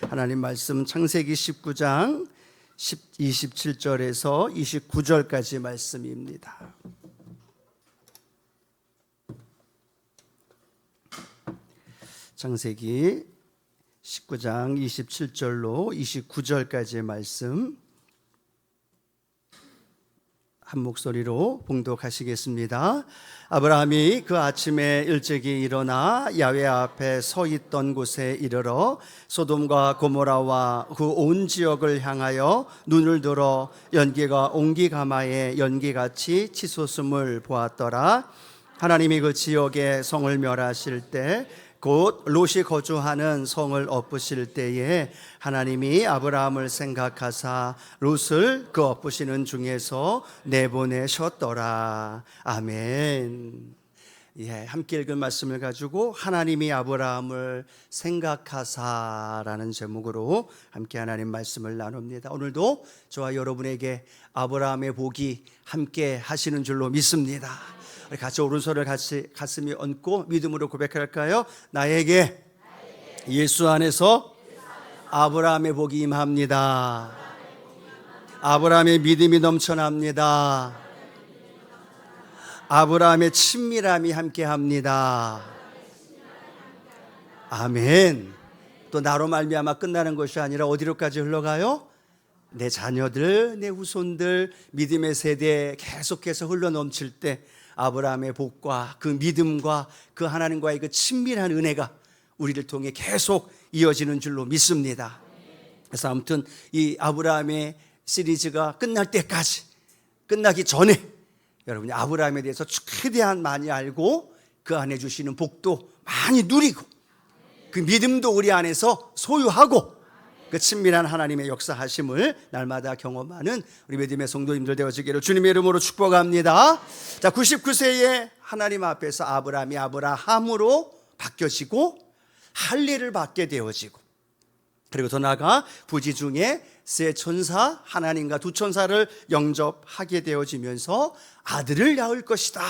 하나님 말씀 창세기 19장 27절에서 29절까지 말씀입니다. 창세기 19장 27절로 29절까지의 말씀 한 목소리로 봉독하시겠습니다. 아브라함이 그 아침에 일찍이 일어나 야훼 앞에 서 있던 곳에 이르러 소돔과 고모라와 그 온 지역을 향하여 눈을 들어 연기가 옹기가마에 연기같이 치솟음을 보았더라. 하나님이 그 지역에 성을 멸하실 때 곧 롯이 거주하는 성을 엎으실 때에 하나님이 아브라함을 생각하사 롯을 그 엎으시는 중에서 내보내셨더라. 아멘. 함께 읽은 말씀을 가지고 하나님이 아브라함을 생각하사라는 제목으로 함께 하나님 말씀을 나눕니다. 오늘도 저와 여러분에게 아브라함의 복이 함께 하시는 줄로 믿습니다. 우리 같이 오른손을 같이 가슴에 얹고 믿음으로 고백할까요? 나에게 예수 안에서 아브라함의 복이 임합니다. 아브라함의 믿음이 넘쳐납니다. 아브라함의 친밀함이 함께합니다. 아멘. 또 나로 말미암아 끝나는 것이 아니라 어디로까지 흘러가요? 내 자녀들, 내 후손들, 믿음의 세대에 계속해서 흘러넘칠 때 아브라함의 복과 그 믿음과 그 하나님과의 그 친밀한 은혜가 우리를 통해 계속 이어지는 줄로 믿습니다. 그래서 아무튼 이 아브라함의 시리즈가 끝날 때까지, 끝나기 전에 여러분이 아브라함에 대해서 최대한 많이 알고 그 안에 주시는 복도 많이 누리고 그 믿음도 우리 안에서 소유하고 그 친밀한 하나님의 역사하심을 날마다 경험하는 우리 믿음의 성도님들 되어지기를 주님의 이름으로 축복합니다. 자, 99세에 하나님 앞에서 아브라함이 아브라함으로 바뀌어지고 할례를 받게 되어지고, 그리고 더 나아가 부지 중에 세 천사, 하나님과 두 천사를 영접하게 되어지면서 아들을 낳을 것이다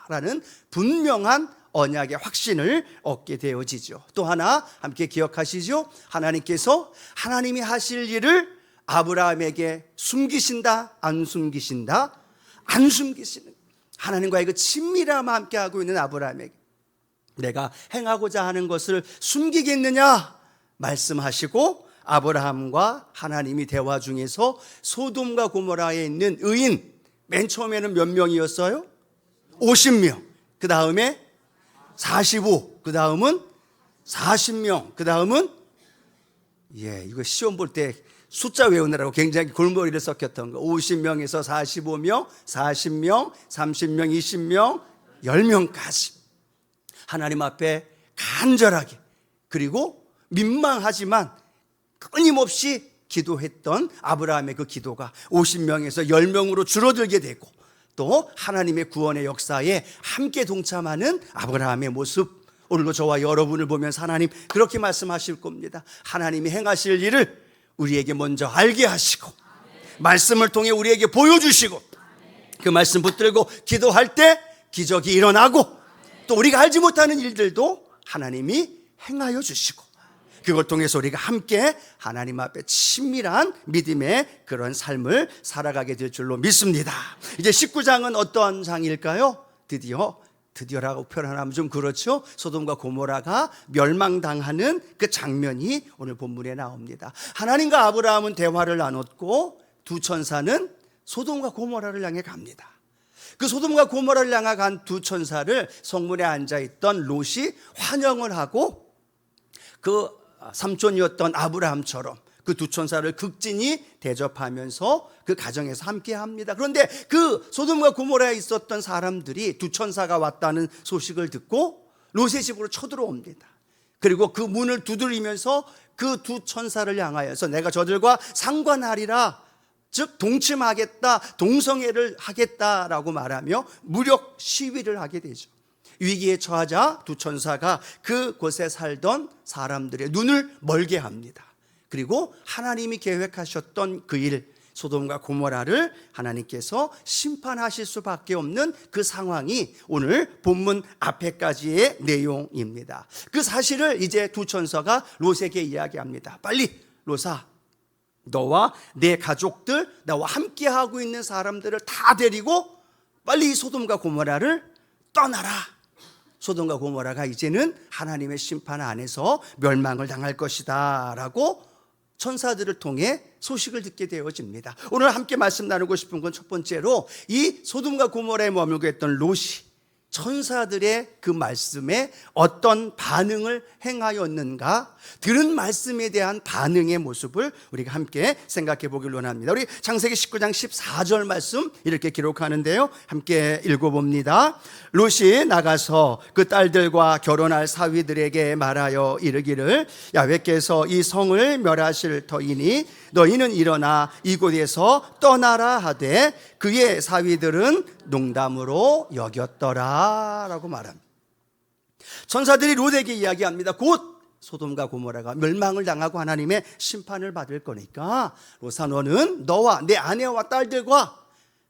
라는 분명한 언약의 확신을 얻게 되어지죠. 또 하나 함께 기억하시죠? 하나님께서 하나님이 하실 일을 아브라함에게 숨기신다, 안 숨기신다? 안 숨기시는, 하나님과의 그 친밀함을 함께 하고 있는 아브라함에게 내가 행하고자 하는 것을 숨기겠느냐 말씀하시고, 아브라함과 하나님이 대화 중에서 소돔과 고모라에 있는 의인, 맨 처음에는 몇 명이었어요? 50명. 그 다음에 45, 그 다음은 40명, 그 다음은 이거 시험 볼 때 숫자 외우느라고 굉장히 골머리를 썩혔던 거. 50명에서 45명, 40명, 30명, 20명, 10명까지 하나님 앞에 간절하게, 그리고 민망하지만 끊임없이 기도했던 아브라함의 그 기도가 50명에서 10명으로 줄어들게 되고, 또 하나님의 구원의 역사에 함께 동참하는 아브라함의 모습, 오늘도 저와 여러분을 보면서 하나님 그렇게 말씀하실 겁니다. 하나님이 행하실 일을 우리에게 먼저 알게 하시고 말씀을 통해 우리에게 보여주시고 그 말씀 붙들고 기도할 때 기적이 일어나고, 또 우리가 알지 못하는 일들도 하나님이 행하여 주시고, 그걸 통해서 우리가 함께 하나님 앞에 친밀한 믿음의 그런 삶을 살아가게 될 줄로 믿습니다. 이제 19장은 어떤 장일까요? 드디어라고 표현하면 좀 그렇죠. 소돔과 고모라가 멸망당하는 그 장면이 오늘 본문에 나옵니다. 하나님과 아브라함은 대화를 나눴고 두 천사는 소돔과 고모라를 향해 갑니다. 그 소돔과 고모라를 향해 간 두 천사를 성문에 앉아있던 롯이 환영을 하고, 그 삼촌이었던 아브라함처럼 그 두 천사를 극진히 대접하면서 그 가정에서 함께 합니다. 그런데 그 소돔과 고모라에 있었던 사람들이 두 천사가 왔다는 소식을 듣고 롯의 집으로 쳐들어옵니다. 그리고 그 문을 두드리면서 그 두 천사를 향하여서 내가 저들과 상관하리라, 즉 동침하겠다, 동성애를 하겠다라고 말하며 무력 시위를 하게 되죠. 위기에 처하자 두 천사가 그곳에 살던 사람들의 눈을 멀게 합니다. 그리고 하나님이 계획하셨던 그 일, 소돔과 고모라를 하나님께서 심판하실 수밖에 없는 그 상황이 오늘 본문 앞에까지의 내용입니다. 그 사실을 이제 두 천사가 롯에게 이야기합니다. 빨리 롯아, 너와 내 가족들, 나와 함께하고 있는 사람들을 다 데리고 빨리 소돔과 고모라를 떠나라. 소돔과 고모라가 이제는 하나님의 심판 안에서 멸망을 당할 것이다 라고 천사들을 통해 소식을 듣게 되어집니다. 오늘 함께 말씀 나누고 싶은 건 첫 번째로 이 소돔과 고모라에 머물고 있던 롯이 천사들의 그 말씀에 어떤 반응을 행하였는가, 들은 말씀에 대한 반응의 모습을 우리가 함께 생각해 보길 원합니다. 우리 창세기 19장 14절 말씀 이렇게 기록하는데요, 함께 읽어봅니다. 롯이 나가서 그 딸들과 결혼할 사위들에게 말하여 이르기를 야훼께서 이 성을 멸하실 터이니 너희는 일어나 이곳에서 떠나라 하되 그의 사위들은 농담으로 여겼더라 라고 말합니다. 천사들이 롯에게 이야기합니다. 곧 소돔과 고모라가 멸망을 당하고 하나님의 심판을 받을 거니까 롯아, 너는 너와 내 아내와 딸들과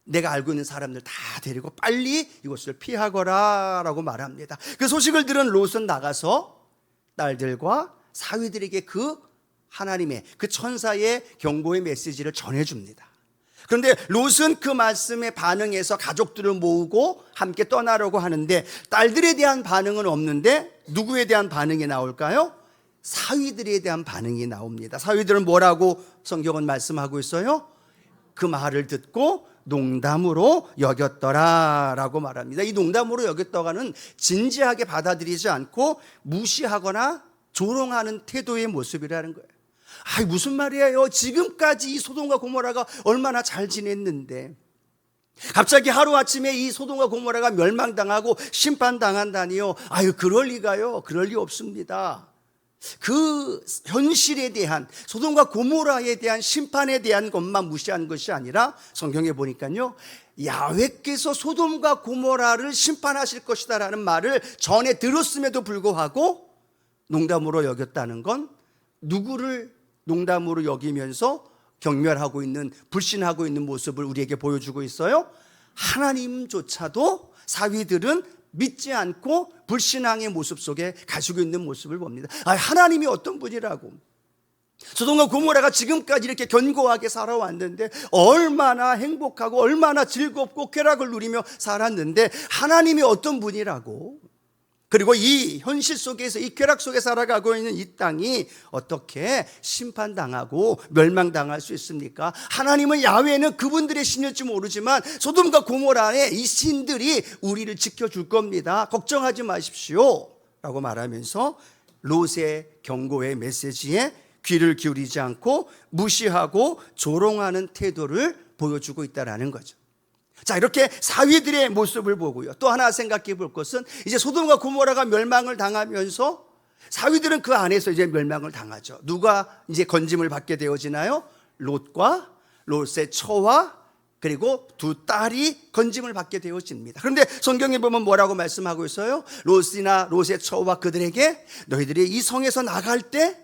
내가 알고 있는 사람들 다 데리고 빨리 이곳을 피하거라 라고 말합니다. 그 소식을 들은 롯은 나가서 딸들과 사위들에게 그 하나님의 그 천사의 경고의 메시지를 전해줍니다. 그런데 롯은 그 말씀에 반응해서 가족들을 모으고 함께 떠나려고 하는데 딸들에 대한 반응은 없는데 누구에 대한 반응이 나올까요? 사위들에 대한 반응이 나옵니다. 사위들은 뭐라고 성경은 말씀하고 있어요? 그 말을 듣고 농담으로 여겼더라 라고 말합니다. 이 농담으로 여겼다가는 진지하게 받아들이지 않고 무시하거나 조롱하는 태도의 모습이라는 거예요. 아, 무슨 말이에요? 지금까지 이 소돔과 고모라가 얼마나 잘 지냈는데 갑자기 하루아침에 이 소돔과 고모라가 멸망당하고 심판당한다니요? 아유, 그럴 리가요? 그럴 리 없습니다. 그 현실에 대한, 소돔과 고모라에 대한 심판에 대한 것만 무시한 것이 아니라 성경에 보니까요, 야훼께서 소돔과 고모라를 심판하실 것이다 라는 말을 전에 들었음에도 불구하고 농담으로 여겼다는 건 누구를 농담으로 여기면서 경멸하고 있는, 불신하고 있는 모습을 우리에게 보여주고 있어요? 하나님조차도 사위들은 믿지 않고 불신앙의 모습 속에 가지고 있는 모습을 봅니다. 아, 하나님이 어떤 분이라고. 소돔과 고모라가 지금까지 이렇게 견고하게 살아왔는데 얼마나 행복하고 얼마나 즐겁고 쾌락을 누리며 살았는데 하나님이 어떤 분이라고. 그리고 이 현실 속에서, 이 쾌락 속에 살아가고 있는 이 땅이 어떻게 심판당하고 멸망당할 수 있습니까? 하나님은, 야훼는 그분들의 신일지 모르지만 소돔과 고모라의 이 신들이 우리를 지켜줄 겁니다. 걱정하지 마십시오 라고 말하면서 롯의 경고의 메시지에 귀를 기울이지 않고 무시하고 조롱하는 태도를 보여주고 있다는 거죠. 자, 이렇게 사위들의 모습을 보고요, 또 하나 생각해 볼 것은 이제 소돔과 고모라가 멸망을 당하면서 사위들은 그 안에서 이제 멸망을 당하죠. 누가 이제 건짐을 받게 되어지나요? 롯과 롯의 처와 그리고 두 딸이 건짐을 받게 되어집니다. 그런데 성경에 보면 뭐라고 말씀하고 있어요? 롯이나 롯의 처와 그들에게 너희들이 이 성에서 나갈 때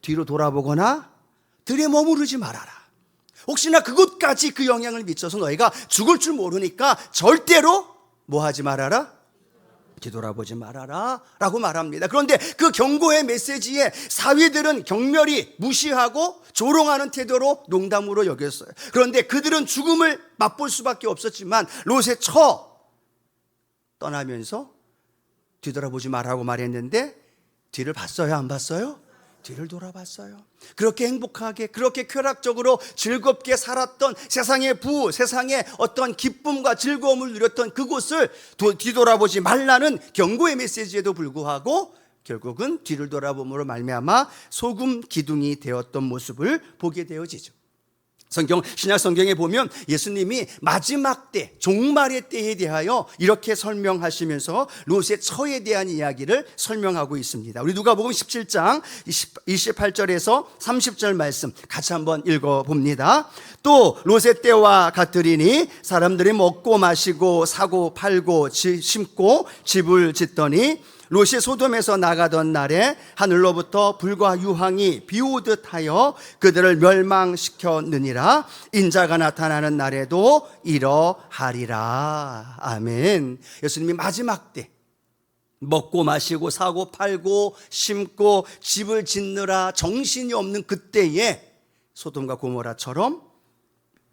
뒤로 돌아보거나 들에 머무르지 말아라. 혹시나 그곳까지 그 영향을 미쳐서 너희가 죽을 줄 모르니까 절대로 뭐 하지 말아라? 뒤돌아보지 말아라 라고 말합니다. 그런데 그 경고의 메시지에 사위들은 경멸히 무시하고 조롱하는 태도로 농담으로 여겼어요. 그런데 그들은 죽음을 맛볼 수밖에 없었지만 롯의 처 떠나면서 뒤돌아보지 말라고 말했는데 뒤를 봤어요, 안 봤어요? 뒤를 돌아봤어요. 그렇게 행복하게, 그렇게 쾌락적으로 즐겁게 살았던 세상의 세상의 어떤 기쁨과 즐거움을 누렸던 그곳을 뒤돌아보지 말라는 경고의 메시지에도 불구하고 결국은 뒤를 돌아봄으로 말미암아 소금 기둥이 되었던 모습을 보게 되어지죠. 신약 성경에 보면 예수님이 마지막 때, 종말의 때에 대하여 이렇게 설명하시면서 롯의 처에 대한 이야기를 설명하고 있습니다. 우리 누가복음 17장 28절에서 30절 말씀 같이 한번 읽어봅니다. 또 롯의 때와 같으리니 사람들이 먹고 마시고 사고 팔고 심고 집을 짓더니 롯이 소돔에서 나가던 날에 하늘로부터 불과 유황이 비오듯 하여 그들을 멸망시켰느니라. 인자가 나타나는 날에도 이러하리라. 아멘. 예수님이 마지막 때 먹고 마시고 사고 팔고 심고 집을 짓느라 정신이 없는 그때에 소돔과 고모라처럼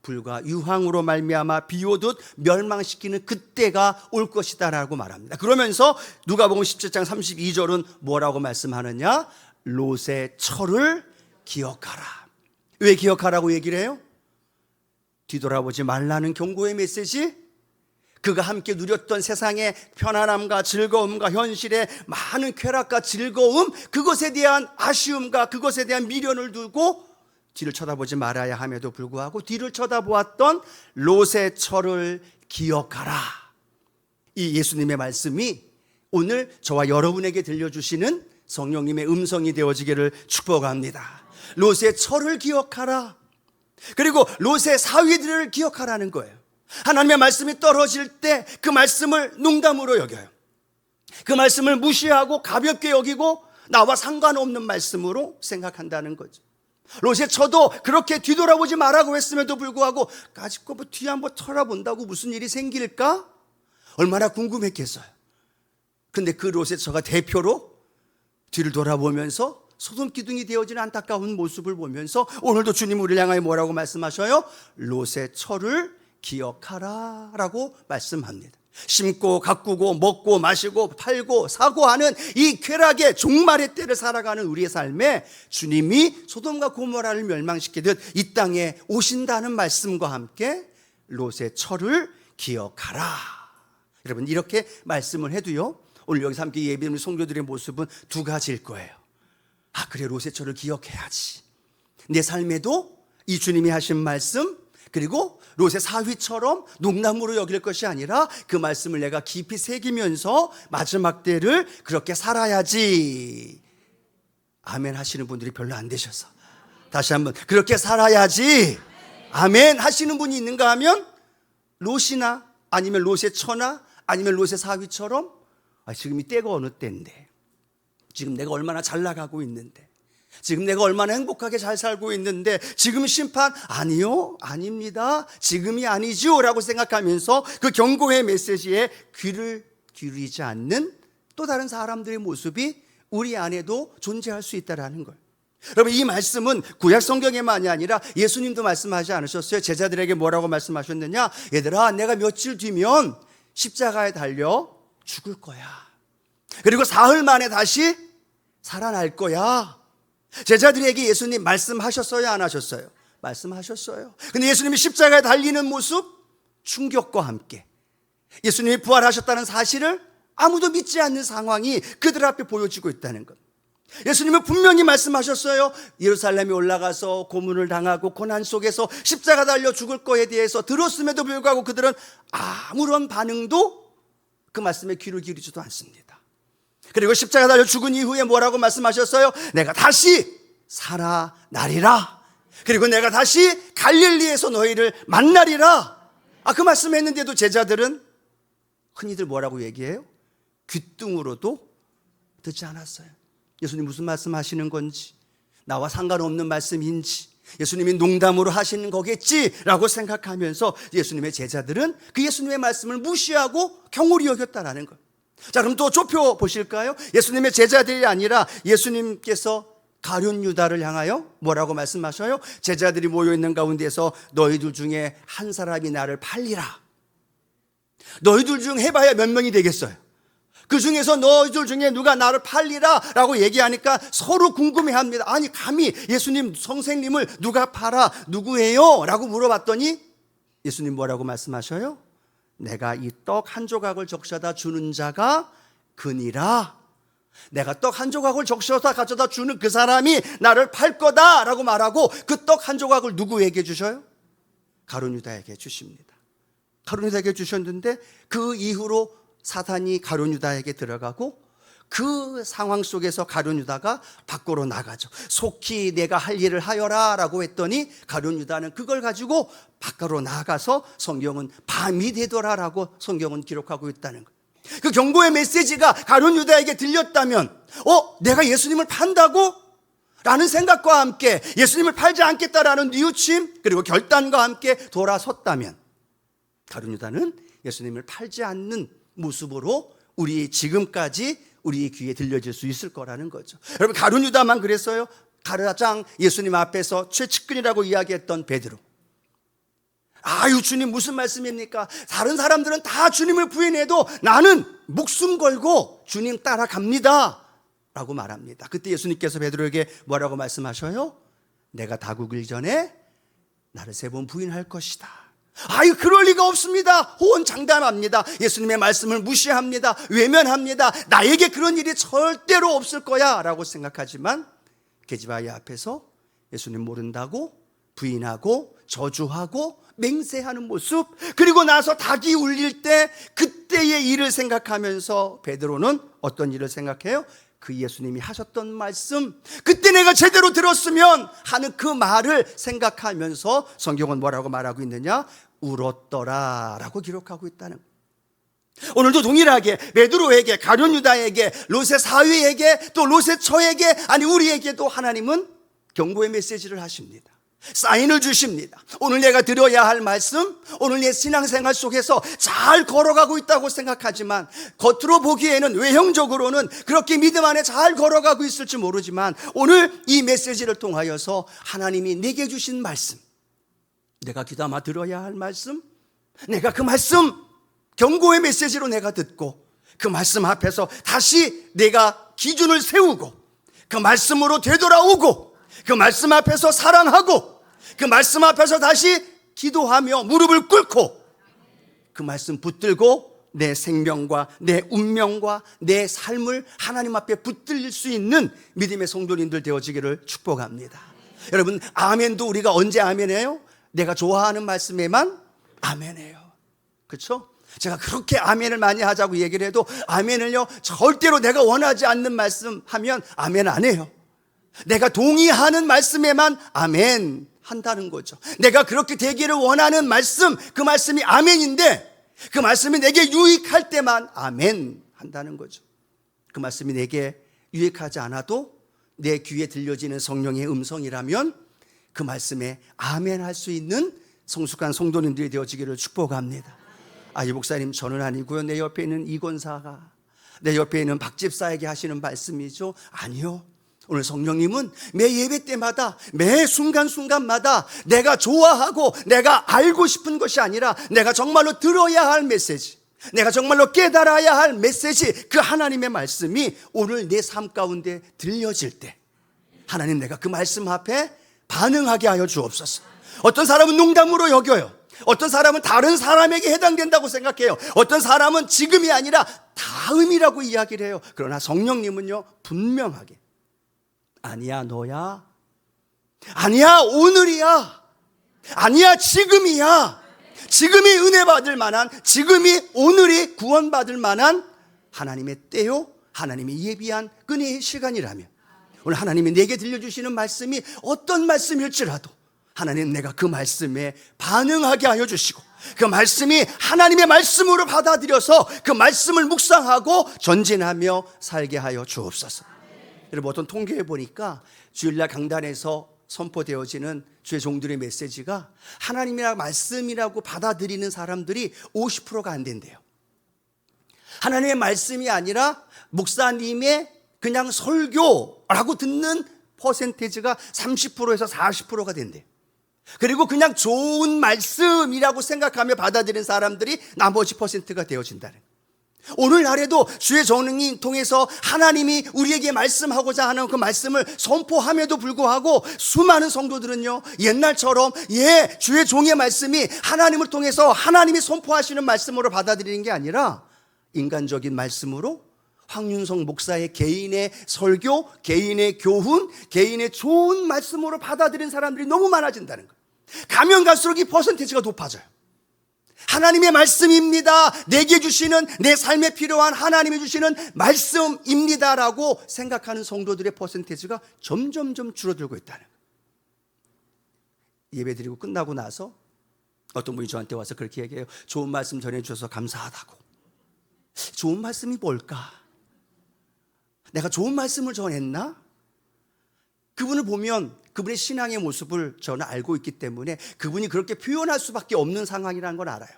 불과 유황으로 말미암아 비오듯 멸망시키는 그때가 올 것이다라고 말합니다. 그러면서 누가복음 17장 32절은 뭐라고 말씀하느냐? 롯의 철을 기억하라. 왜 기억하라고 얘기를 해요? 뒤돌아보지 말라는 경고의 메시지? 그가 함께 누렸던 세상의 편안함과 즐거움과 현실의 많은 쾌락과 즐거움, 그것에 대한 아쉬움과 그것에 대한 미련을 두고 뒤를 쳐다보지 말아야 함에도 불구하고 뒤를 쳐다보았던 롯의 철을 기억하라. 이 예수님의 말씀이 오늘 저와 여러분에게 들려주시는 성령님의 음성이 되어지기를 축복합니다. 롯의 철을 기억하라. 그리고 롯의 사위들을 기억하라는 거예요. 하나님의 말씀이 떨어질 때 그 말씀을 농담으로 여겨요. 그 말씀을 무시하고 가볍게 여기고 나와 상관없는 말씀으로 생각한다는 거죠. 롯의 처도 그렇게 뒤돌아보지 말라고 했음에도 불구하고 까짓거 뭐 뒤 한번 돌아본다고 무슨 일이 생길까? 얼마나 궁금했겠어요. 근데 그 롯의 처가 대표로 뒤를 돌아보면서 소돔 기둥이 되어지는 안타까운 모습을 보면서 오늘도 주님 우리를 향하여 뭐라고 말씀하셔요? 롯의 처를 기억하라 라고 말씀합니다. 심고 가꾸고 먹고 마시고 팔고 사고 하는 이 쾌락의 종말의 때를 살아가는 우리의 삶에 주님이 소돔과 고모라를 멸망시키듯 이 땅에 오신다는 말씀과 함께 롯의 철을 기억하라. 여러분 이렇게 말씀을 해도요, 오늘 여기서 함께 예배드리는 성도들의 모습은 두 가지일 거예요. 아 그래, 롯의 철을 기억해야지. 내 삶에도 이 주님이 하신 말씀, 그리고 롯의 사위처럼 농담으로 여길 것이 아니라 그 말씀을 내가 깊이 새기면서 마지막 때를 그렇게 살아야지. 아멘 하시는 분들이 별로 안 되셔서 다시 한번 그렇게 살아야지 아멘 하시는 분이 있는가 하면 롯이나 아니면 롯의 처나 아니면 롯의 사위처럼 지금 이 때가 어느 때인데, 지금 내가 얼마나 잘 나가고 있는데, 지금 내가 얼마나 행복하게 잘 살고 있는데 지금 심판 아니요, 아닙니다, 지금이 아니죠 라고 생각하면서 그 경고의 메시지에 귀를 기울이지 않는 또 다른 사람들의 모습이 우리 안에도 존재할 수 있다는 걸. 여러분 이 말씀은 구약 성경에만이 아니라 예수님도 말씀하지 않으셨어요? 제자들에게 뭐라고 말씀하셨느냐? 얘들아, 내가 며칠 뒤면 십자가에 달려 죽을 거야. 그리고 사흘 만에 다시 살아날 거야. 제자들에게 예수님 말씀하셨어요, 안 하셨어요? 말씀하셨어요. 근데 예수님이 십자가에 달리는 모습, 충격과 함께 예수님이 부활하셨다는 사실을 아무도 믿지 않는 상황이 그들 앞에 보여지고 있다는 것. 예수님은 분명히 말씀하셨어요. 예루살렘에 올라가서 고문을 당하고 고난 속에서 십자가 달려 죽을 거에 대해서 들었음에도 불구하고 그들은 아무런 반응도 그 말씀에 귀를 기울이지도 않습니다. 그리고 십자가 달려 죽은 이후에 뭐라고 말씀하셨어요? 내가 다시 살아나리라. 그리고 내가 다시 갈릴리에서 너희를 만나리라. 그 말씀했는데도 제자들은 흔히들 뭐라고 얘기해요? 귀뚱으로도 듣지 않았어요. 예수님 무슨 말씀하시는 건지, 나와 상관없는 말씀인지, 예수님이 농담으로 하시는 거겠지라고 생각하면서 예수님의 제자들은 그 예수님의 말씀을 무시하고 경홀히 여겼다라는 것. 자, 그럼 또 좁혀 보실까요? 예수님의 제자들이 아니라 예수님께서 가룟 유다를 향하여 뭐라고 말씀하셔요? 제자들이 모여있는 가운데서 너희들 중에 한 사람이 나를 팔리라. 너희들 중 해봐야 몇 명이 되겠어요? 그 중에서 너희들 중에 누가 나를 팔리라 라고 얘기하니까 서로 궁금해합니다. 아니 감히 예수님 선생님을 누가 팔아? 누구예요? 라고 물어봤더니 예수님 뭐라고 말씀하셔요? 내가 이 떡 한 조각을 적셔다 주는 자가 그니라. 내가 떡 한 조각을 적셔다 가져다 주는 그 사람이 나를 팔 거다 라고 말하고 그 떡 한 조각을 누구에게 주셔요? 가룟 유다에게 주십니다. 가룟 유다에게 주셨는데 그 이후로 사탄이 가룟 유다에게 들어가고 그 상황 속에서 가룟 유다가 밖으로 나가죠. 속히 내가 할 일을 하여라 라고 했더니 가룟 유다는 그걸 가지고 밖으로 나가서 성경은 밤이 되더라 라고 성경은 기록하고 있다는 거예요. 그 경고의 메시지가 가룟 유다에게 들렸다면 내가 예수님을 판다고? 라는 생각과 함께 예수님을 팔지 않겠다라는 뉘우침 그리고 결단과 함께 돌아섰다면 가룟 유다는 예수님을 팔지 않는 모습으로 우리 지금까지 우리 귀에 들려질 수 있을 거라는 거죠. 여러분, 가룟 유다만 그랬어요? 가장 예수님 앞에서 최측근이라고 이야기했던 베드로. 아유, 주님 무슨 말씀입니까? 다른 사람들은 다 주님을 부인해도 나는 목숨 걸고 주님 따라갑니다 라고 말합니다. 그때 예수님께서 베드로에게 뭐라고 말씀하셔요? 내가 다구길 전에 나를 3번 부인할 것이다. 아유, 그럴 리가 없습니다. 호언장담합니다. 예수님의 말씀을 무시합니다. 외면합니다. 나에게 그런 일이 절대로 없을 거야 라고 생각하지만 계집아이 앞에서 예수님 모른다고 부인하고 저주하고 맹세하는 모습, 그리고 나서 닭이 울릴 때 그때의 일을 생각하면서 베드로는 어떤 일을 생각해요? 그 예수님이 하셨던 말씀, 그때 내가 제대로 들었으면 하는 그 말을 생각하면서 성경은 뭐라고 말하고 있느냐? 울었더라 라고 기록하고 있다는 거예요. 오늘도 동일하게 베드로에게, 가룟 유다에게, 롯의 사위에게, 또 롯의 처에게, 아니 우리에게도 하나님은 경고의 메시지를 하십니다. 사인을 주십니다. 오늘 내가 들어야 할 말씀, 오늘 내 신앙생활 속에서 잘 걸어가고 있다고 생각하지만 겉으로 보기에는, 외형적으로는 그렇게 믿음 안에 잘 걸어가고 있을지 모르지만 오늘 이 메시지를 통하여서 하나님이 내게 주신 말씀, 내가 귀담아 들어야 할 말씀, 내가 그 말씀 경고의 메시지로 내가 듣고 그 말씀 앞에서 다시 내가 기준을 세우고 그 말씀으로 되돌아오고 그 말씀 앞에서 사랑하고 그 말씀 앞에서 다시 기도하며 무릎을 꿇고 그 말씀 붙들고 내 생명과 내 운명과 내 삶을 하나님 앞에 붙들릴 수 있는 믿음의 성도님들 되어지기를 축복합니다. 여러분, 아멘도 우리가 언제 아멘해요? 내가 좋아하는 말씀에만 아멘해요. 그렇죠? 제가 그렇게 아멘을 많이 하자고 얘기를 해도 아멘을요 절대로 내가 원하지 않는 말씀 하면 아멘 안 해요. 내가 동의하는 말씀에만 아멘 한다는 거죠. 내가 그렇게 되기를 원하는 말씀, 그 말씀이 아멘인데 그 말씀이 내게 유익할 때만 아멘 한다는 거죠. 그 말씀이 내게 유익하지 않아도 내 귀에 들려지는 성령의 음성이라면 그 말씀에 아멘 할 수 있는 성숙한 성도님들이 되어지기를 축복합니다. 이 목사님 저는 아니고요, 내 옆에 있는 이 권사가, 내 옆에 있는 박 집사에게 하시는 말씀이죠. 아니요, 오늘 성령님은 매 예배 때마다, 매 순간순간마다 내가 좋아하고 내가 알고 싶은 것이 아니라 내가 정말로 들어야 할 메시지, 내가 정말로 깨달아야 할 메시지, 그 하나님의 말씀이 오늘 내 삶 가운데 들려질 때 하나님, 내가 그 말씀 앞에 반응하게 하여 주옵소서. 어떤 사람은 농담으로 여겨요. 어떤 사람은 다른 사람에게 해당된다고 생각해요. 어떤 사람은 지금이 아니라 다음이라고 이야기를 해요. 그러나 성령님은요 분명하게 아니야, 너야, 아니야, 오늘이야, 아니야, 지금이야, 지금이 은혜 받을 만한, 지금이 오늘이 구원받을 만한 하나님의 때요, 하나님이 예비한 은혜의 시간이라면 오늘 하나님이 내게 들려주시는 말씀이 어떤 말씀일지라도 하나님, 내가 그 말씀에 반응하게 하여 주시고 그 말씀이 하나님의 말씀으로 받아들여서 그 말씀을 묵상하고 전진하며 살게 하여 주옵소서. 여러분, 어떤 통계에 보니까 주일날 강단에서 선포되어지는 주의 종들의 메시지가 하나님이라 말씀이라고 받아들이는 사람들이 50%가 안 된대요. 하나님의 말씀이 아니라 목사님의 그냥 설교라고 듣는 퍼센테이지가 30%에서 40%가 된대요. 그리고 그냥 좋은 말씀이라고 생각하며 받아들이는 사람들이 나머지 퍼센트가 되어진다는 거예요. 오늘날에도 주의 전능이 통해서 하나님이 우리에게 말씀하고자 하는 그 말씀을 선포함에도 불구하고 수많은 성도들은요 옛날처럼 주의 종의 말씀이 하나님을 통해서 하나님이 선포하시는 말씀으로 받아들이는 게 아니라 인간적인 말씀으로 황윤성 목사의 개인의 설교, 개인의 교훈, 개인의 좋은 말씀으로 받아들이는 사람들이 너무 많아진다는 거예요. 가면 갈수록 이 퍼센테이지가 높아져요. 하나님의 말씀입니다, 내게 주시는, 내 삶에 필요한 하나님이 주시는 말씀입니다라고 생각하는 성도들의 퍼센테이지가 점점점 줄어들고 있다는 거예요. 예배드리고 끝나고 나서 어떤 분이 저한테 와서 그렇게 얘기해요. 좋은 말씀 전해주셔서 감사하다고. 좋은 말씀이 뭘까? 내가 좋은 말씀을 전했나? 그분을 보면 그분의 신앙의 모습을 저는 알고 있기 때문에 그분이 그렇게 표현할 수밖에 없는 상황이라는 걸 알아요.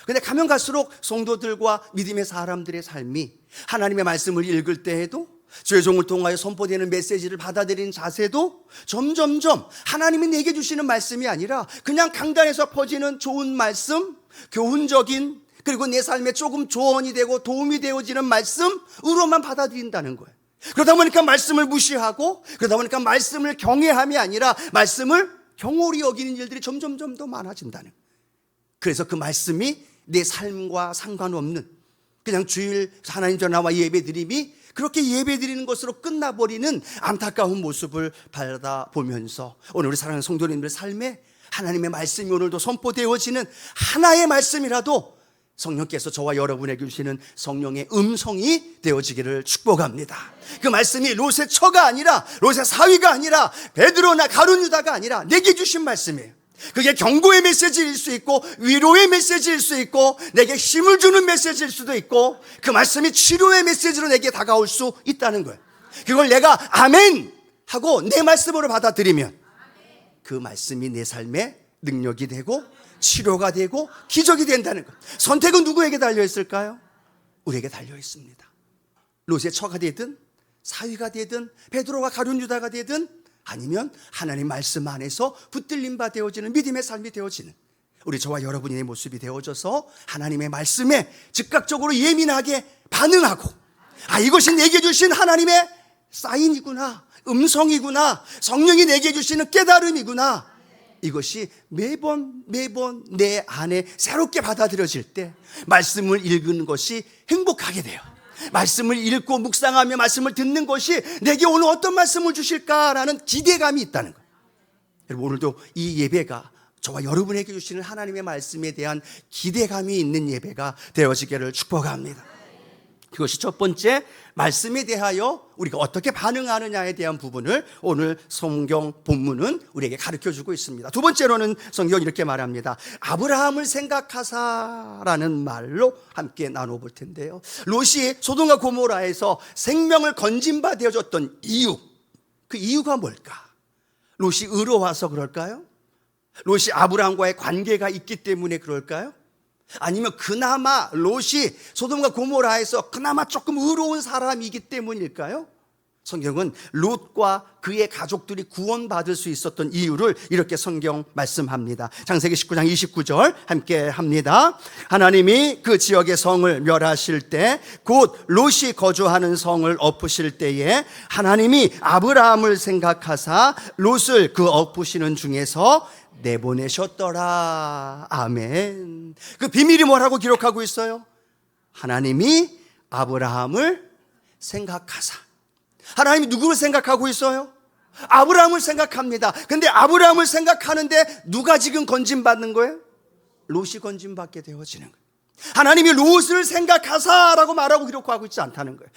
근데 가면 갈수록 성도들과 믿음의 사람들의 삶이 하나님의 말씀을 읽을 때에도 죄종을 통하여 선포되는 메시지를 받아들이는 자세도 점점점 하나님이 내게 주시는 말씀이 아니라 그냥 강단에서 퍼지는 좋은 말씀, 교훈적인, 그리고 내 삶에 조금 조언이 되고 도움이 되어지는 말씀으로만 받아들인다는 거예요. 그러다 보니까 말씀을 무시하고, 그러다 보니까 말씀을 경외함이 아니라 말씀을 경홀히 여기는 일들이 점점점 더 많아진다는 거예요. 그래서 그 말씀이 내 삶과 상관없는, 그냥 주일 하나님 전화와 예배드림이 그렇게 예배드리는 것으로 끝나버리는 안타까운 모습을 받아보면서 오늘 우리 사랑하는 성도님들 삶에 하나님의 말씀이 오늘도 선포되어지는 하나의 말씀이라도 성령께서 저와 여러분에게 주시는 성령의 음성이 되어지기를 축복합니다. 그 말씀이 롯의 처가 아니라, 롯의 사위가 아니라, 베드로나 가룟 유다가 아니라 내게 주신 말씀이에요. 그게 경고의 메시지일 수 있고, 위로의 메시지일 수 있고, 내게 힘을 주는 메시지일 수도 있고, 그 말씀이 치료의 메시지로 내게 다가올 수 있다는 거예요. 그걸 내가 아멘 하고 내 말씀으로 받아들이면 그 말씀이 내 삶에 능력이 되고 치료가 되고 기적이 된다는 것. 선택은 누구에게 달려있을까요? 우리에게 달려있습니다. 롯의 처가 되든 사위가 되든 베드로가 가룟 유다가 되든 아니면 하나님 말씀 안에서 붙들림 바 되어지는 믿음의 삶이 되어지는 우리 저와 여러분의 모습이 되어져서 하나님의 말씀에 즉각적으로 예민하게 반응하고, 아, 이것이 내게 주신 하나님의 사인이구나, 음성이구나, 성령이 내게 주시는 깨달음이구나, 이것이 매번 내 안에 새롭게 받아들여질 때 말씀을 읽는 것이 행복하게 돼요. 말씀을 읽고 묵상하며 말씀을 듣는 것이 내게 오늘 어떤 말씀을 주실까라는 기대감이 있다는 거예요. 여러분, 오늘도 이 예배가 저와 여러분에게 주시는 하나님의 말씀에 대한 기대감이 있는 예배가 되어지기를 축복합니다. 그것이 첫 번째, 말씀에 대하여 우리가 어떻게 반응하느냐에 대한 부분을 오늘 성경 본문은 우리에게 가르쳐주고 있습니다. 두 번째로는 성경이 이렇게 말합니다. 아브라함을 생각하사라는 말로 함께 나눠볼 텐데요. 롯이 소돔과 고모라에서 생명을 건진 바 되어졌던 이유, 그 이유가 뭘까? 롯이 의로워서 그럴까요? 롯이 아브라함과의 관계가 있기 때문에 그럴까요? 아니면 그나마 롯이 소돔과 고모라에서 그나마 조금 의로운 사람이기 때문일까요? 성경은 롯과 그의 가족들이 구원받을 수 있었던 이유를 이렇게 성경 말씀합니다. 창세기 19장 29절 함께 합니다. 하나님이 그 지역의 성을 멸하실 때, 곧 롯이 거주하는 성을 엎으실 때에 하나님이 아브라함을 생각하사 롯을 그 엎으시는 중에서 내보내셨더라. 아멘. 그 비밀이 뭐라고 기록하고 있어요? 하나님이 아브라함을 생각하사. 하나님이 누구를 생각하고 있어요? 아브라함을 생각합니다. 근데 아브라함을 생각하는데 누가 지금 건진받는 거예요? 롯이 건진받게 되어지는 거예요. 하나님이 롯을 생각하사라고 말하고 기록하고 있지 않다는 거예요.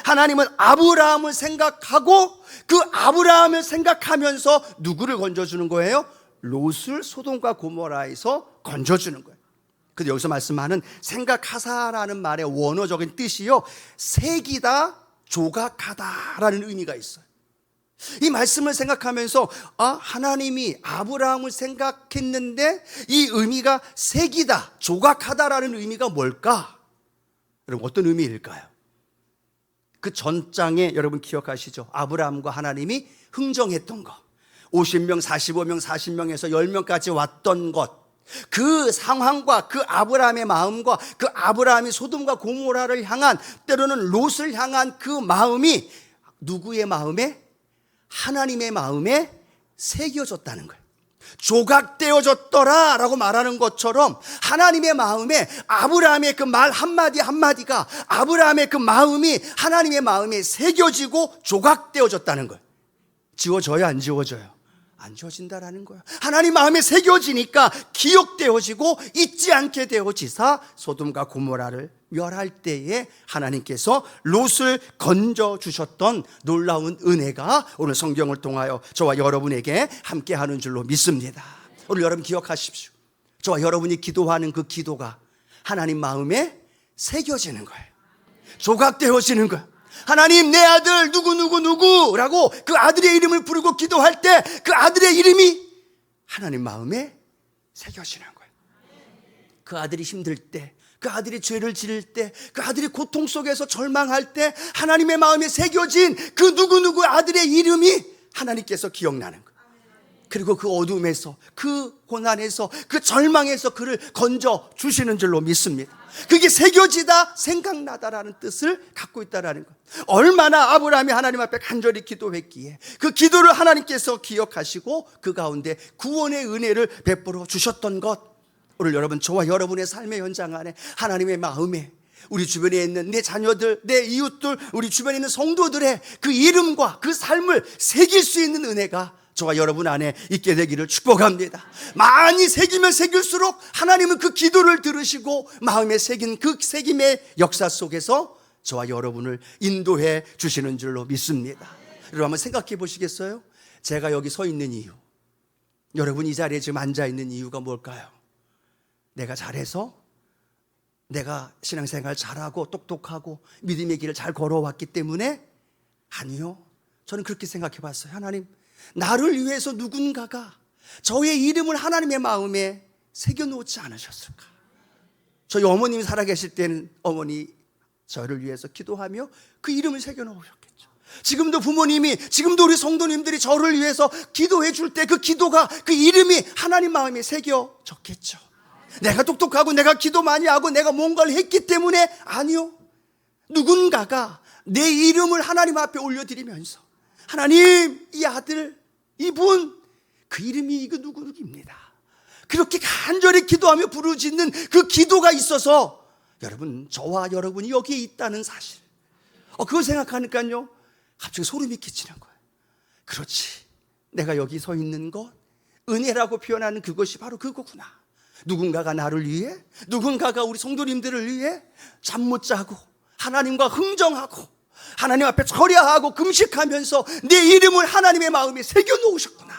하나님은 아브라함을 생각하고 그 아브라함을 생각하면서 누구를 건져주는 거예요? 롯을 소돔과 고모라에서 건져주는 거예요. 근데 여기서 말씀하는 생각하사라는 말의 원어적인 뜻이요, 새기다, 조각하다라는 의미가 있어요. 이 말씀을 생각하면서 하나님이 아브라함을 생각했는데 이 의미가 새기다, 조각하다라는 의미가 뭘까? 여러분, 어떤 의미일까요? 그 전장에 여러분 기억하시죠? 아브라함과 하나님이 흥정했던 것, 50명, 45명, 40명에서 10명까지 왔던 것, 그 상황과 그 아브라함의 마음과 그 아브라함이 소돔과 고모라를 향한, 때로는 롯을 향한 그 마음이 누구의 마음에? 하나님의 마음에 새겨졌다는 거예요. 조각되어졌더라 라고 말하는 것처럼 하나님의 마음에 아브라함의 그 말 한마디 한마디가, 아브라함의 그 마음이 하나님의 마음에 새겨지고 조각되어졌다는 거예요. 지워져요, 안 지워져요? 안 지워진다라는 거예요. 하나님 마음에 새겨지니까 기억되어지고 잊지 않게 되어지사 소돔과 고모라를 멸할 때에 하나님께서 롯을 건져주셨던 놀라운 은혜가 오늘 성경을 통하여 저와 여러분에게 함께하는 줄로 믿습니다. 오늘 여러분 기억하십시오. 저와 여러분이 기도하는 그 기도가 하나님 마음에 새겨지는 거예요. 조각되어지는 거예요. 하나님, 내 아들 누구라고 그 아들의 이름을 부르고 기도할 때 그 아들의 이름이 하나님 마음에 새겨지는 거예요. 그 아들이 힘들 때, 그 아들이 죄를 지을 때, 그 아들이 고통 속에서 절망할 때 하나님의 마음에 새겨진 그 누구 아들의 이름이 하나님께서 기억나는 거예요. 그리고 그 어둠에서, 그 고난에서, 그 절망에서 그를 건져 주시는 줄로 믿습니다. 그게 새겨지다, 생각나다라는 뜻을 갖고 있다라는 것. 얼마나 아브라함이 하나님 앞에 간절히 기도했기에 그 기도를 하나님께서 기억하시고 그 가운데 구원의 은혜를 베풀어 주셨던 것. 오늘 여러분, 저와 여러분의 삶의 현장 안에 하나님의 마음에 우리 주변에 있는 내 자녀들, 내 이웃들, 우리 주변에 있는 성도들의 그 이름과 그 삶을 새길 수 있는 은혜가 저와 여러분 안에 있게 되기를 축복합니다. 많이 새기면 새길수록 하나님은 그 기도를 들으시고 마음에 새긴 그 새김의 역사 속에서 저와 여러분을 인도해 주시는 줄로 믿습니다. 여러분 한번 생각해 보시겠어요? 제가 여기 서 있는 이유, 여러분 이 자리에 지금 앉아 있는 이유가 뭘까요? 내가 잘해서, 내가 신앙생활 잘하고 똑똑하고 믿음의 길을 잘 걸어왔기 때문에? 아니요, 저는 그렇게 생각해 봤어요. 하나님, 나를 위해서 누군가가 저의 이름을 하나님의 마음에 새겨놓지 않으셨을까? 저희 어머님이 살아계실 때는 어머니 저를 위해서 기도하며 그 이름을 새겨놓으셨겠죠. 지금도 부모님이, 지금도 우리 성도님들이 저를 위해서 기도해 줄 때 그 기도가, 그 이름이 하나님 마음에 새겨졌겠죠. 내가 똑똑하고 내가 기도 많이 하고 내가 뭔가를 했기 때문에? 아니요, 누군가가 내 이름을 하나님 앞에 올려드리면서 하나님, 이 아들, 이분, 그 이름이 이거 누구입니다. 그렇게 간절히 기도하며 부르짖는 그 기도가 있어서 여러분, 저와 여러분이 여기에 있다는 사실, 그걸 생각하니까요 갑자기 소름이 끼치는 거예요. 그렇지, 내가 여기 서 있는 것, 은혜라고 표현하는 그것이 바로 그거구나. 누군가가 나를 위해, 누군가가 우리 성도님들을 위해 잠 못 자고 하나님과 흥정하고 하나님 앞에 절야하고 금식하면서 내 이름을 하나님의 마음에 새겨놓으셨구나.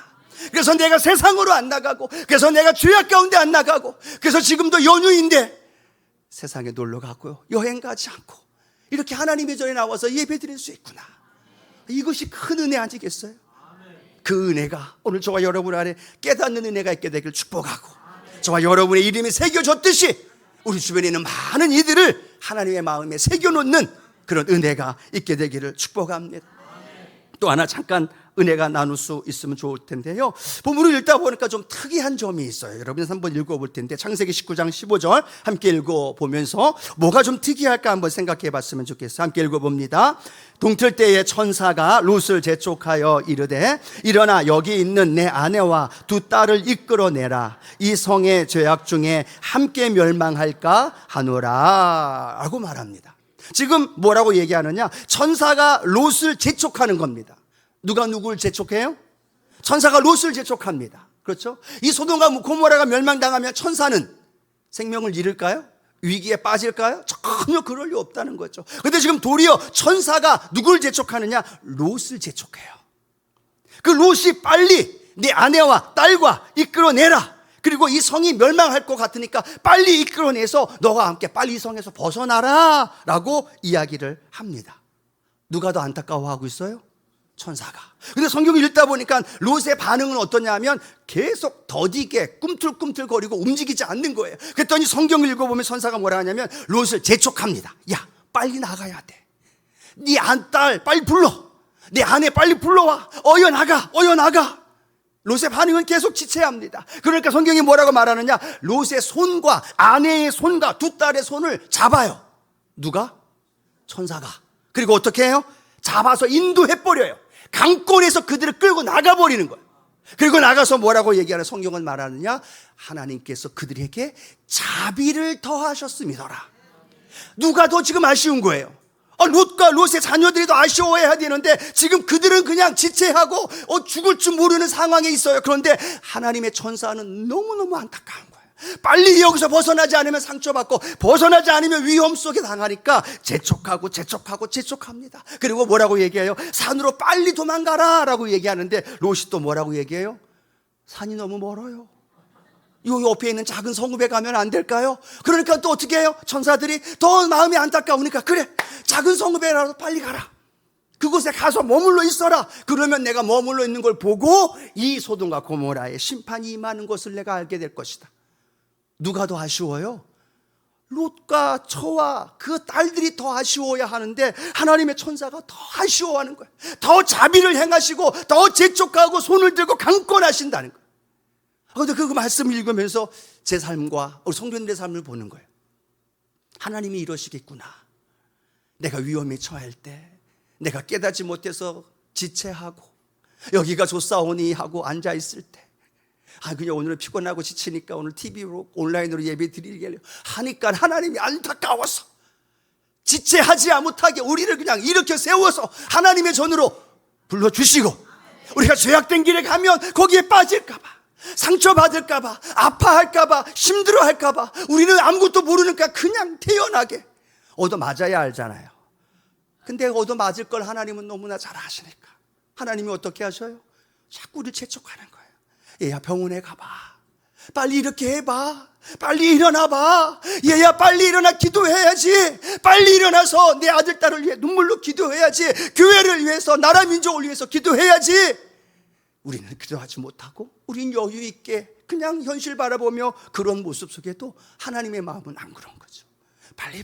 그래서 내가 세상으로 안 나가고, 그래서 내가 죄악 가운데 안 나가고, 그래서 지금도 연휴인데 세상에 놀러 가고요, 여행 가지 않고 이렇게 하나님의 전에 나와서 예배 드릴 수 있구나. 이것이 큰 은혜 아니겠어요? 그 은혜가 오늘 저와 여러분 안에 깨닫는 은혜가 있게 되길 축복하고, 저와 여러분의 이름이 새겨졌듯이 우리 주변에 있는 많은 이들을 하나님의 마음에 새겨놓는 그런 은혜가 있게 되기를 축복합니다. 또 하나 잠깐 은혜가 나눌 수 있으면 좋을 텐데요, 본문을 읽다 보니까 좀 특이한 점이 있어요. 여러분 한번 읽어볼 텐데, 창세기 19장 15절 함께 읽어보면서 뭐가 좀 특이할까 한번 생각해 봤으면 좋겠어요. 함께 읽어봅니다. 동틀 때에 천사가 롯을 재촉하여 이르되, 일어나 여기 있는 내 아내와 두 딸을 이끌어내라. 이 성의 죄악 중에 함께 멸망할까 하노라 라고 말합니다. 지금 뭐라고 얘기하느냐, 천사가 롯을 재촉하는 겁니다. 누가 누구를 재촉해요? 천사가 롯을 재촉합니다. 그렇죠? 이 소돔과 고모라가 멸망당하면 천사는 생명을 잃을까요? 위기에 빠질까요? 전혀 그럴 리 없다는 거죠. 그런데 지금 도리어 천사가 누굴 재촉하느냐? 롯을 재촉해요. 그 롯이 빨리 내 아내와 딸과 이끌어내라. 그리고 이 성이 멸망할 것 같으니까 빨리 이끌어내서 너와 함께 빨리 이 성에서 벗어나라 라고 이야기를 합니다. 누가 더 안타까워하고 있어요? 천사가. 근데 성경을 읽다 보니까 롯의 반응은 어떠냐면 계속 더디게 꿈틀꿈틀거리고 움직이지 않는 거예요. 그랬더니 성경을 읽어보면 천사가 뭐라 하냐면 롯을 재촉합니다. 야, 빨리 나가야 돼. 네 딸 빨리 불러. 내 아내 빨리 불러와. 어여 나가. 롯의 반응은 계속 지체합니다. 그러니까 성경이 뭐라고 말하느냐, 롯의 손과 아내의 손과 두 딸의 손을 잡아요. 누가? 천사가. 그리고 어떻게 해요? 잡아서 인도해버려요. 강권에서 그들을 끌고 나가버리는 거예요. 그리고 나가서 뭐라고 얘기하는 성경은 말하느냐, 하나님께서 그들에게 자비를 더하셨음이더라. 누가 더 지금 아쉬운 거예요? 롯과 롯의 자녀들이 더 아쉬워해야 되는데 지금 그들은 그냥 지체하고 죽을 줄 모르는 상황에 있어요. 그런데 하나님의 천사는 너무너무 안타까운 거예요. 빨리 여기서 벗어나지 않으면 상처받고 벗어나지 않으면 위험 속에 당하니까 재촉합니다. 그리고 뭐라고 얘기해요? 산으로 빨리 도망가라 라고 얘기하는데 롯이 또 뭐라고 얘기해요? 산이 너무 멀어요. 요 옆에 있는 작은 성읍에 가면 안 될까요? 그러니까 또 어떻게 해요? 천사들이 더 마음이 안타까우니까 그래, 작은 성읍에라도 빨리 가라. 그곳에 가서 머물러 있어라. 그러면 내가 머물러 있는 걸 보고 이 소돔과 고모라의 심판이 임하는 것을 내가 알게 될 것이다. 누가 더 아쉬워요? 롯과 저와 그 딸들이 더 아쉬워야 하는데 하나님의 천사가 더 아쉬워하는 거예요. 더 자비를 행하시고 더 재촉하고 손을 들고 강권하신다는 거예요. 그런데 그 말씀을 읽으면서 제 삶과 우리 성도님들의 삶을 보는 거예요. 하나님이 이러시겠구나. 내가 위험에 처할 때, 내가 깨닫지 못해서 지체하고 여기가 좋사오니 하고 앉아있을 때, 그냥 오늘은 피곤하고 지치니까 오늘 TV로 온라인으로 예배 드리게 하니까 하나님이 안타까워서 지체하지 못하게 우리를 그냥 일으켜 세워서 하나님의 전으로 불러주시고, 우리가 죄악된 길에 가면 거기에 빠질까봐, 상처받을까봐, 아파할까봐, 힘들어할까봐 우리는 아무것도 모르니까 그냥 태연하게 얻어맞아야 알잖아요. 근데 얻어맞을 걸 하나님은 너무나 잘 아시니까 하나님이 어떻게 하셔요? 자꾸 우리를 재촉하는 거예요. 얘야 병원에 가봐, 빨리 이렇게 해봐, 빨리 일어나봐, 얘야 빨리 일어나 기도해야지, 빨리 일어나서 내 아들 딸을 위해 눈물로 기도해야지, 교회를 위해서 나라 민족을 위해서 기도해야지. 우리는 기도하지 못하고 우린 여유 있게 그냥 현실 바라보며 그런 모습 속에도 하나님의 마음은 안 그런 거죠. 빨리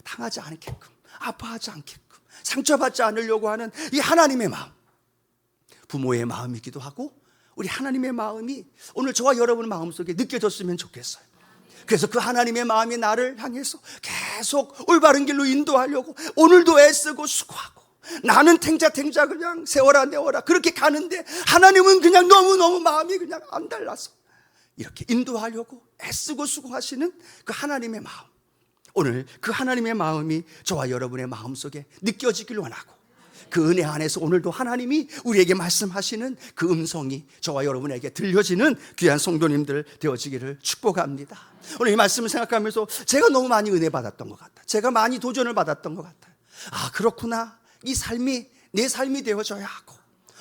당하지 않게끔, 아파하지 않게끔, 상처받지 않으려고 하는 이 하나님의 마음, 부모의 마음이기도 하고 우리 하나님의 마음이 오늘 저와 여러분의 마음속에 느껴졌으면 좋겠어요. 그래서 그 하나님의 마음이 나를 향해서 계속 올바른 길로 인도하려고 오늘도 애쓰고 수고하고, 나는 탱자 그냥 세워라 내워라 그렇게 가는데 하나님은 그냥 너무너무 마음이 그냥 안 달라서 이렇게 인도하려고 애쓰고 수고하시는 그 하나님의 마음, 오늘 그 하나님의 마음이 저와 여러분의 마음속에 느껴지길 원하고, 그 은혜 안에서 오늘도 하나님이 우리에게 말씀하시는 그 음성이 저와 여러분에게 들려지는 귀한 성도님들 되어지기를 축복합니다. 오늘 이 말씀을 생각하면서 제가 너무 많이 은혜 받았던 것 같아요. 제가 많이 도전을 받았던 것 같아요. 그렇구나, 이 삶이 내 삶이 되어져야 하고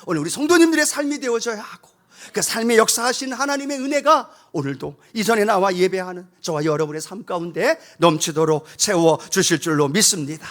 오늘 우리 성도님들의 삶이 되어져야 하고, 그 삶의 역사하신 하나님의 은혜가 오늘도 이전에 나와 예배하는 저와 여러분의 삶 가운데 넘치도록 채워주실 줄로 믿습니다.